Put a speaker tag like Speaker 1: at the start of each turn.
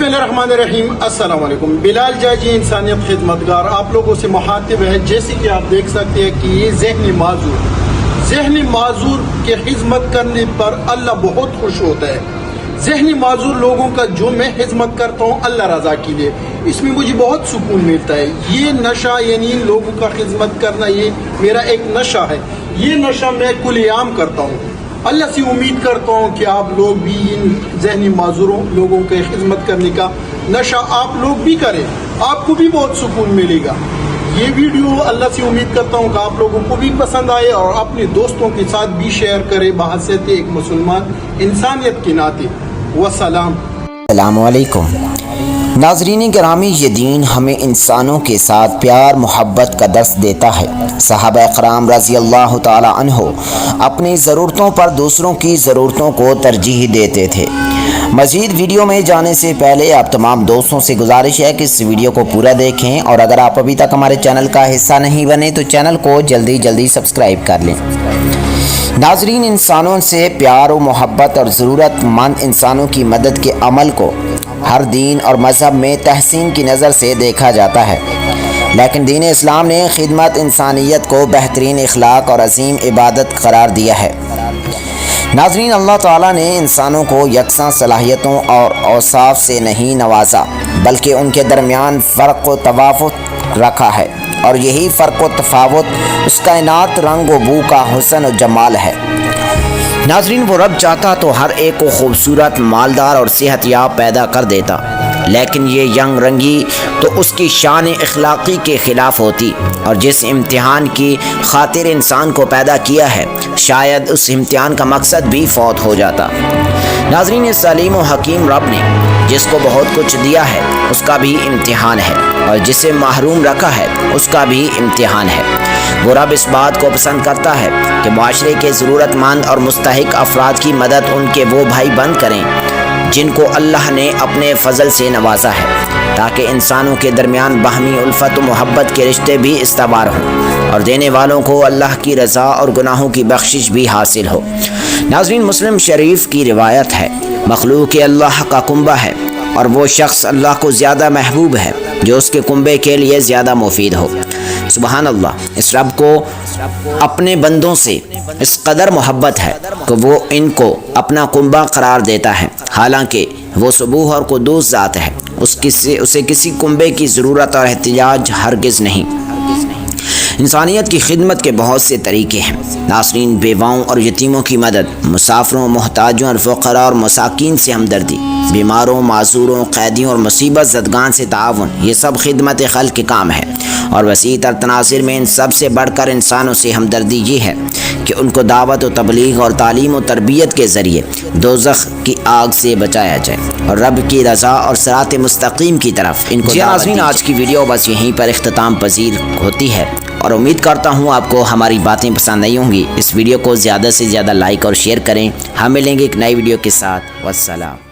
Speaker 1: बिस्मिल्लाहिर्रहमानिर्रहीम। अस्सलाम वालेकुम। बिलाल जाजी इंसानियत खिदमतगार आप लोगों से मुखातिब है। जैसे कि आप देख सकते हैं कि ये ज़हनी माजूर के खिदमत करने पर अल्लाह बहुत खुश होता है। ज़हनी माजूर लोगों का जो मैं खिदमत करता हूँ अल्लाह रज़ा के लिए, इसमें मुझे बहुत सुकून मिलता है। ये नशा यानी लोगों का खिदमत करना, ये मेरा एक नशा है। ये नशा मैं कुल-ए-आम करता हूँ। अल्लाह से उम्मीद करता हूँ कि आप लोग भी इन ज़हनी माजूरों लोगों के खिदमत करने का नशा आप लोग भी करें, आपको भी बहुत सुकून मिलेगा। ये वीडियो अल्लाह से उम्मीद करता हूँ कि आप लोगों को भी पसंद आए और अपने दोस्तों के साथ भी शेयर करें बहैसियत एक मुसलमान इंसानियत के नाते। वस्सलाम।
Speaker 2: अस्सलामु अलैकुम। नाज़रीन गिरामी, ये दीन हमें इंसानों के साथ प्यार मोहब्बत का दर्स देता है। सहाबा इकराम रज़ी अल्लाह ताला अन्हो अपनी ज़रूरतों पर दूसरों की ज़रूरतों को तरजीह देते थे। मज़ीद वीडियो में जाने से पहले आप तमाम दोस्तों से गुजारिश है कि इस वीडियो को पूरा देखें और अगर आप अभी तक हमारे चैनल का हिस्सा नहीं बने तो चैनल को जल्दी सब्सक्राइब कर लें। नाज़रीन, इंसानों से प्यार और मोहब्बत और ज़रूरतमंद इंसानों की मदद के अमल को हर दीन और मज़हब में तहसीन की नज़र से देखा जाता है, लेकिन दीन इस्लाम ने खिदमत इंसानियत को बेहतरीन इखलाक और अजीम इबादत करार दिया है। नाज़रीन, अल्लाह ताला ने इंसानों को यकसां सलाहियतों और औसाफ से नहीं नवाजा, बल्कि उनके दरमियान फ़र्क व तफावत रखा है और यही फ़र्क व तफावत उस कायनात रंग व बू का हुस्न और जमाल है। नाज़रीन, वो रब चाहता तो हर एक को खूबसूरत, मालदार और सेहतयाब पैदा कर देता, लेकिन ये यंग रंगी तो उसकी शान इखलाकी के ख़िलाफ़ होती और जिस इम्तिहान की खातिर इंसान को पैदा किया है शायद उस इम्तिहान का मकसद भी फौत हो जाता। नाज़रीन, इस अलीम व हकीम रब ने जिसको बहुत कुछ दिया है उसका भी इम्तिहान है और जिसे महरूम रखा है उसका भी इम्तिहान है। वो रब इस बात को पसंद करता है कि माशरे के ज़रूरतमंद और मुस्तहिक अफराद की मदद उनके वो भाई बंद करें जिनको अल्लाह ने अपने फ़ज़ल से नवाजा है, ताकि इंसानों के दरमियान बाहमी उल्फत व मोहब्बत के रिश्ते भी इस्तवार हों और देने वालों को अल्लाह की रज़ा और गुनाहों की बख्शिश भी हासिल हो। नाज़रीन, मुस्लिम शरीफ की रिवायत है, मखलूक अल्लाह का कुंबा है और वो शख्स अल्लाह को ज़्यादा महबूब है जो उसके कुंबे के लिए ज़्यादा मुफीद हो। सुबहान अल्लाह, इस रब को अपने बंदों से इस कदर मोहब्बत है कि वो इनको अपना कुंबा करार देता है, हालांकि वो सुबूह और कुद्दूस ज़ात है, उसे किसी कुंबे की ज़रूरत और एहतियाज हरगिज़ नहीं। इंसानियत की खिदमत के बहुत से तरीके हैं। नाज़रीन, बेवाओं और यतीमों की मदद, मुसाफिरों, मोहताजों और फ़क़रा और मसाकीन से हमदर्दी, बीमारों, माजूरों, कैदियों और मुसीबत ज़दगान से ताउन, ये सब खिदमत खल्क़ के काम है। और वसी तर तनासिर में इन सब से बढ़कर इंसानों से हमदर्दी ये है कि उनको दावत व तबलीग और तालीम व तरबियत के ज़रिए दोज़ख की आग से बचाया जाए और रब की रज़ा और सिरात मुस्तकीम की तरफ इनको। नाज़रीन, आज की वीडियो बस यहीं पर इख्तिताम पजीर होती है और उम्मीद करता हूँ आपको हमारी बातें पसंद आई होंगी। इस वीडियो को ज़्यादा से ज़्यादा लाइक और शेयर करें। हम मिलेंगे एक नई वीडियो के साथ। वस्सलाम।